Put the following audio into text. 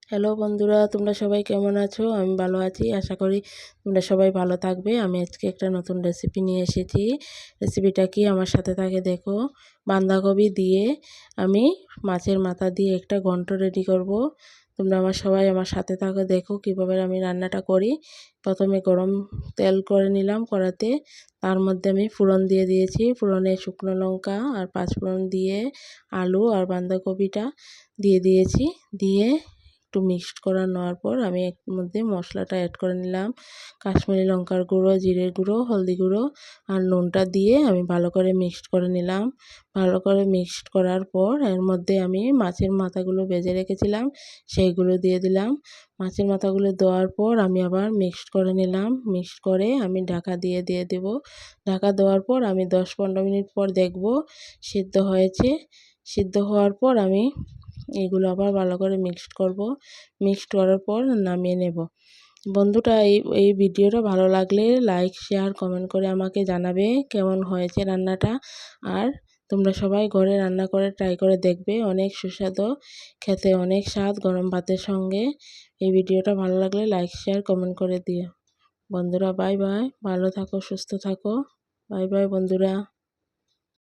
Hello বন্ধুরা, তোমরা সবাই কেমন আছো? আমি ভালো আছি। আশা করি তোমরা সবাই ভালো থাকবে। আমি আজকে একটা নতুন রেসিপি নিয়ে এসেছি। রেসিপিটা কি আমার সাথে থাকে দেখো। বাঁধাকপি দিয়ে আমি মাছের মাথা দিয়ে একটা ঘন্ট রেডি করব। তোমরা সবাই আমার সাথে থাকো, দেখো কিভাবে আমি রান্নাটা করি। প্রথমে গরম তেল করে নিলাম কড়াতে। তার মধ্যে আমি ফোড়ন দিয়ে দিয়েছি। ফোড়নে শুকনো লঙ্কা আর পাঁচফোড়ন দিয়ে আলু আর বাঁধাকপিটা দিয়ে দিয়েছি। দিয়ে একটু মিক্সড করা নেওয়ার পর আমি এর মধ্যে মশলাটা অ্যাড করে নিলাম। কাশ্মীরি লঙ্কার গুঁড়ো, জিরের গুঁড়ো, হলদি গুঁড়ো আর নুনটা দিয়ে আমি ভালো করে মিক্সড করে নিলাম। ভালো করে মিক্সড করার পর এর মধ্যে আমি মাছের মাথাগুলো ভেজে রেখেছিলাম সেইগুলো দিয়ে দিলাম। মাছের মাথাগুলো দেওয়ার পর আমি আবার মিক্সড করে নিলাম। মিক্সড করে আমি ঢাকা দিয়ে দেব। ঢাকা দেওয়ার পর আমি 10-15 মিনিট পর দেখব সিদ্ধ হয়েছে। সিদ্ধ হওয়ার পর আমি এগুলো আবার ভালো করে মিক্সড করব। মিক্সড করার পর নামিয়ে নেব। বন্ধুটা এই ভিডিওটা ভালো লাগলে লাইক, শেয়ার, কমেন্ট করে আমাকে জানাবে কেমন হয়েছে রান্নাটা। আর তোমরা সবাই ঘরে রান্না করে ট্রাই করে দেখবে, অনেক সুস্বাদু, খেতে অনেক স্বাদ গরম ভাতের সঙ্গে। এই ভিডিওটা ভালো লাগলে লাইক, শেয়ার, কমেন্ট করে দিও। বন্ধুরা বাই বাই, ভালো থাকো, সুস্থ থাকো। বাই বাই বন্ধুরা।